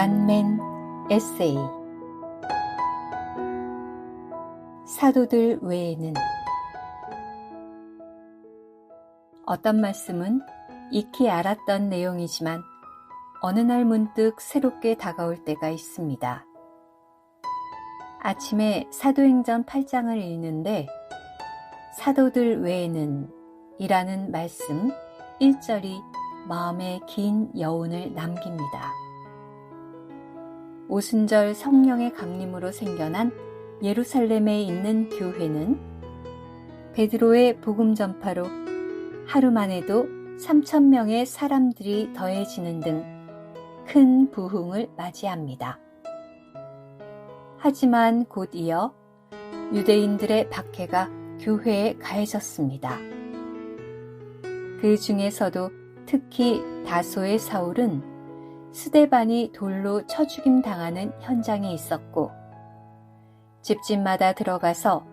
간멘 에세이. 사도들 외에는. 어떤 말씀은 익히 알았던 내용이지만 어느 날 문득 새롭게 다가올 때가 있습니다. 아침에 사도행전 8장을 읽는데 사도들 외에는 이라는 말씀 1절이 마음에 긴 여운을 남깁니다. 오순절 성령의 강림으로 생겨난 예루살렘에 있는 교회는 베드로의 복음 전파로 하루만 해도 3,000명의 사람들이 더해지는 등 큰 부흥을 맞이합니다. 하지만 곧 이어 유대인들의 박해가 교회에 가해졌습니다. 그 중에서도 특히 다소의 사울은 스데반이 돌로 쳐 죽임 당하는 현장에 있었고 집집마다 들어가서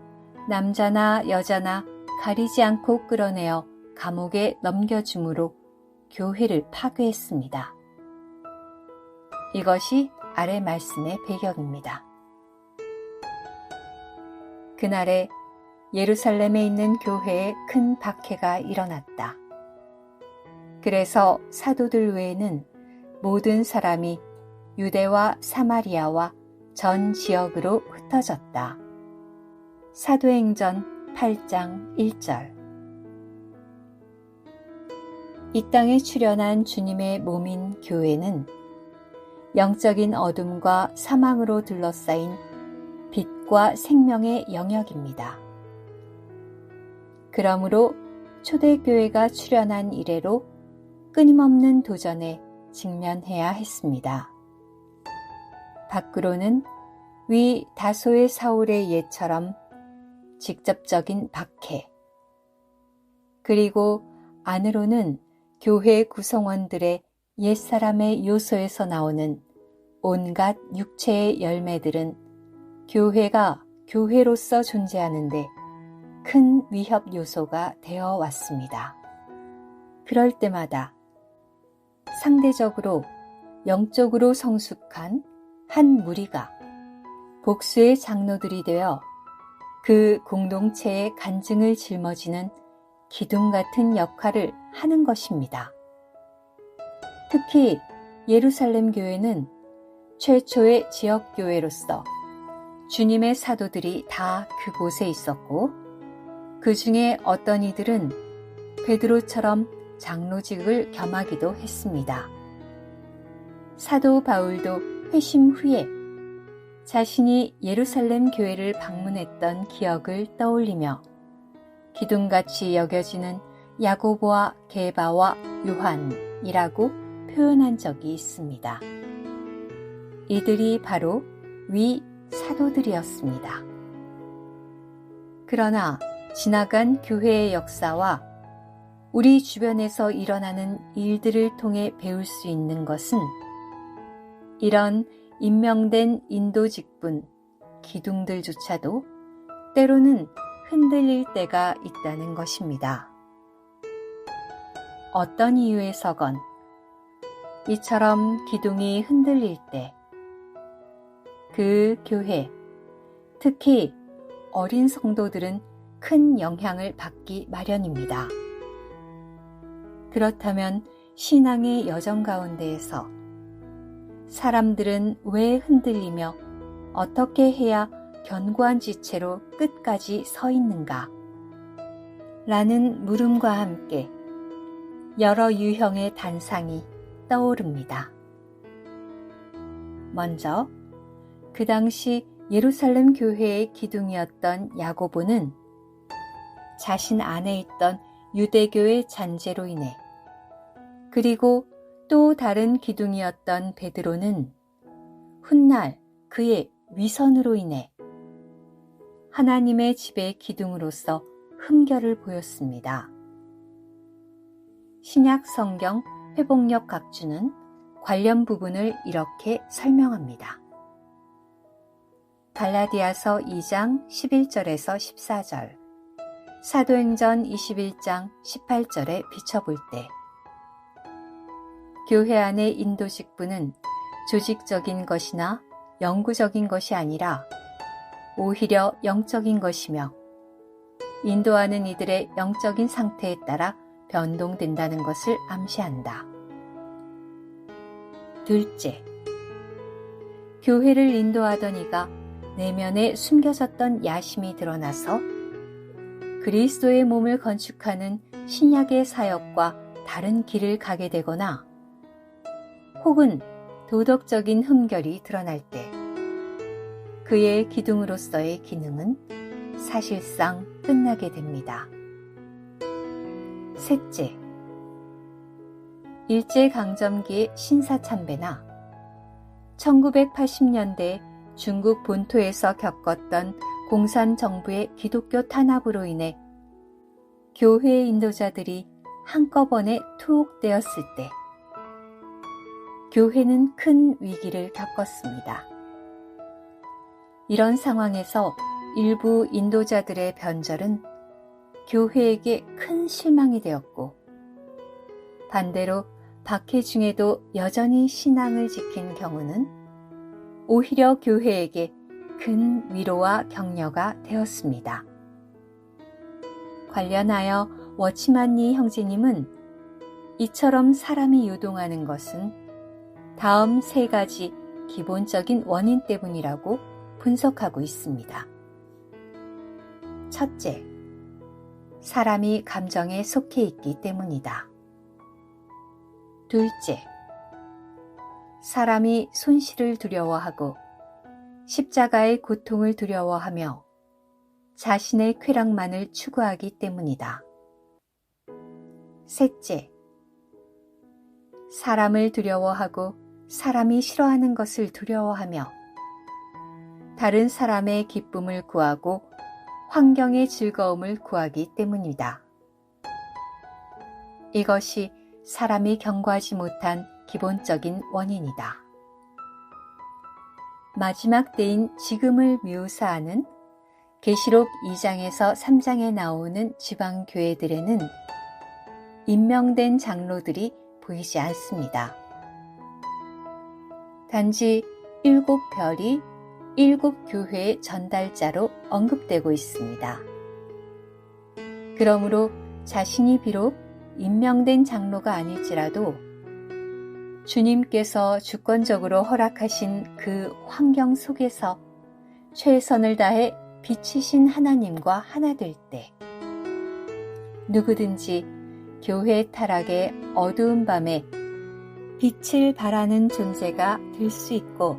남자나 여자나 가리지 않고 끌어내어 감옥에 넘겨줌으로 교회를 파괴했습니다. 이것이 아래 말씀의 배경입니다. 그날에 예루살렘에 있는 교회에 큰 박해가 일어났다. 그래서 사도들 외에는 모든 사람이 유대와 사마리아와 전 지역으로 흩어졌다. 사도행전 8장 1절. 이 땅에 출현한 주님의 몸인 교회는 영적인 어둠과 사망으로 둘러싸인 빛과 생명의 영역입니다. 그러므로 초대교회가 출현한 이래로 끊임없는 도전에 직면해야 했습니다. 밖으로는 위 다소의 사울의 예처럼 직접적인 박해, 그리고 안으로는 교회 구성원들의 옛사람의 요소에서 나오는 온갖 육체의 열매들은 교회가 교회로서 존재하는데 큰 위협 요소가 되어 왔습니다. 그럴 때마다 상대적으로 영적으로 성숙한 한 무리가 복수의 장로들이 되어 그 공동체의 간증을 짊어지는 기둥 같은 역할을 하는 것입니다. 특히 예루살렘 교회는 최초의 지역교회로서 주님의 사도들이 다 그곳에 있었고 그 중에 어떤 이들은 베드로처럼 장로직을 겸하기도 했습니다. 사도 바울도 회심 후에 자신이 예루살렘 교회를 방문했던 기억을 떠올리며 기둥같이 여겨지는 야고보와 게바와 요한이라고 표현한 적이 있습니다. 이들이 바로 위 사도들이었습니다. 그러나 지나간 교회의 역사와 우리 주변에서 일어나는 일들을 통해 배울 수 있는 것은 이런 임명된 인도 직분, 기둥들조차도 때로는 흔들릴 때가 있다는 것입니다. 어떤 이유에서건 이처럼 기둥이 흔들릴 때 그 교회, 특히 어린 성도들은 큰 영향을 받기 마련입니다. 그렇다면 신앙의 여정 가운데에서 사람들은 왜 흔들리며 어떻게 해야 견고한 지체로 끝까지 서 있는가? 라는 물음과 함께 여러 유형의 단상이 떠오릅니다. 먼저 그 당시 예루살렘 교회의 기둥이었던 야고보는 자신 안에 있던 유대교의 잔재로 인해, 그리고 또 다른 기둥이었던 베드로는 훗날 그의 위선으로 인해 하나님의 집의 기둥으로서 흠결을 보였습니다. 신약 성경 회복력 각주는 관련 부분을 이렇게 설명합니다. 갈라디아서 2장 11절에서 14절, 사도행전 21장 18절에 비춰볼 때 교회 안의 인도 직분은 조직적인 것이나 영구적인 것이 아니라 오히려 영적인 것이며 인도하는 이들의 영적인 상태에 따라 변동된다는 것을 암시한다. 둘째, 교회를 인도하던 이가 내면에 숨겨졌던 야심이 드러나서 그리스도의 몸을 건축하는 신약의 사역과 다른 길을 가게 되거나 혹은 도덕적인 흠결이 드러날 때 그의 기둥으로서의 기능은 사실상 끝나게 됩니다. 셋째, 일제강점기의 신사참배나 1980년대 중국 본토에서 겪었던 공산정부의 기독교 탄압으로 인해 교회 인도자들이 한꺼번에 투옥되었을 때 교회는 큰 위기를 겪었습니다. 이런 상황에서 일부 인도자들의 변절은 교회에게 큰 실망이 되었고 반대로 박해 중에도 여전히 신앙을 지킨 경우는 오히려 교회에게 큰 위로와 격려가 되었습니다. 관련하여 워치만니 형제님은 이처럼 사람이 유동하는 것은 다음 세 가지 기본적인 원인 때문이라고 분석하고 있습니다. 첫째, 사람이 감정에 속해 있기 때문이다. 둘째, 사람이 손실을 두려워하고 십자가의 고통을 두려워하며 자신의 쾌락만을 추구하기 때문이다. 셋째, 사람을 두려워하고 사람이 싫어하는 것을 두려워하며 다른 사람의 기쁨을 구하고 환경의 즐거움을 구하기 때문이다. 이것이 사람이 경과하지 못한 기본적인 원인이다. 마지막 때인 지금을 묘사하는 계시록 2장에서 3장에 나오는 지방교회들에는 임명된 장로들이 보이지 않습니다. 단지 7별이 7교회의 전달자로 언급되고 있습니다. 그러므로 자신이 비록 임명된 장로가 아닐지라도 주님께서 주권적으로 허락하신 그 환경 속에서 최선을 다해 빛이신 하나님과 하나 될 때 누구든지 교회 타락의 어두운 밤에 빛을 발하는 존재가 될 수 있고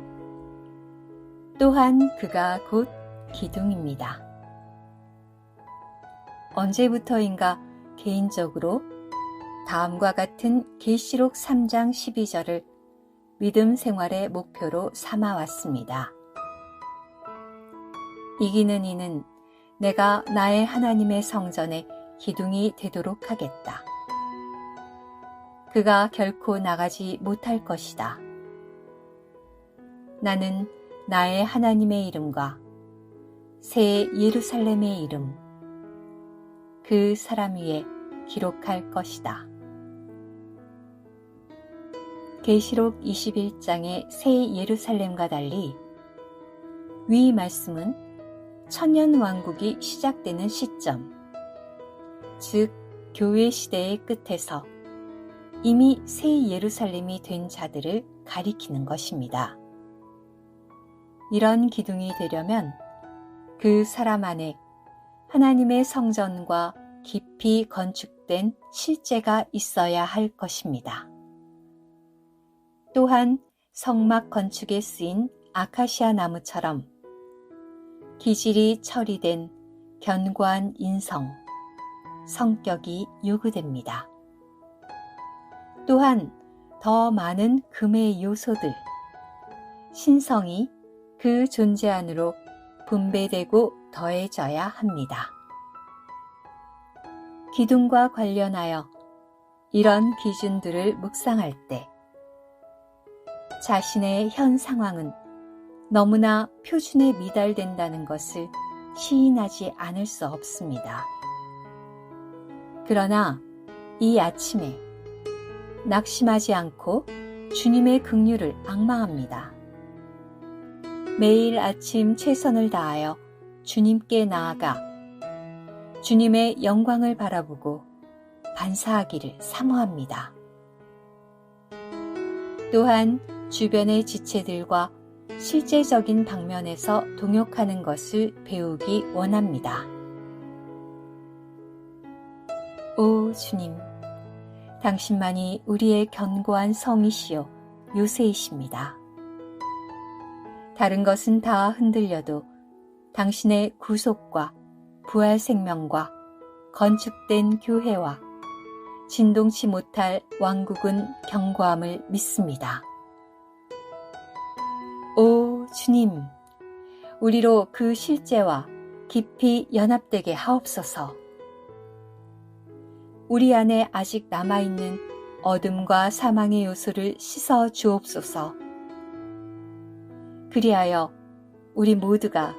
또한 그가 곧 기둥입니다. 언제부터인가 개인적으로 다음과 같은 계시록 3장 12절을 믿음 생활의 목표로 삼아왔습니다. 이기는 이는 내가 나의 하나님의 성전에 기둥이 되도록 하겠다. 그가 결코 나가지 못할 것이다. 나는 나의 하나님의 이름과 새 예루살렘의 이름, 그 사람 위에 기록할 것이다. 계시록 21장의 새 예루살렘과 달리 위 말씀은 천년왕국이 시작되는 시점, 즉 교회 시대의 끝에서 이미 새 예루살렘이 된 자들을 가리키는 것입니다. 이런 기둥이 되려면 그 사람 안에 하나님의 성전과 깊이 건축된 실제가 있어야 할 것입니다. 또한 성막 건축에 쓰인 아카시아 나무처럼 기질이 처리된 견고한 인성, 성격이 요구됩니다. 또한 더 많은 금의 요소들, 신성이 그 존재 안으로 분배되고 더해져야 합니다. 기둥과 관련하여 이런 기준들을 묵상할 때 자신의 현 상황은 너무나 표준에 미달된다는 것을 시인하지 않을 수 없습니다. 그러나 이 아침에 낙심하지 않고 주님의 긍휼을 앙망합니다. 매일 아침 최선을 다하여 주님께 나아가 주님의 영광을 바라보고 반사하기를 사모합니다. 또한 주변의 지체들과 실제적인 방면에서 동역하는 것을 배우기 원합니다. 오 주님, 당신만이 우리의 견고한 성이시요 요새이십니다. 다른 것은 다 흔들려도 당신의 구속과 부활 생명과 건축된 교회와 진동치 못할 왕국은 견고함을 믿습니다. 오 주님, 우리로 그 실제와 깊이 연합되게 하옵소서. 우리 안에 아직 남아있는 어둠과 사망의 요소를 씻어 주옵소서. 그리하여 우리 모두가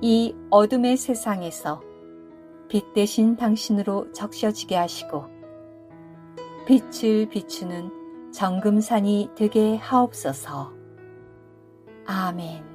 이 어둠의 세상에서 빛 대신 당신으로 적셔지게 하시고 빛을 비추는 정금산이 되게 하옵소서. 아멘.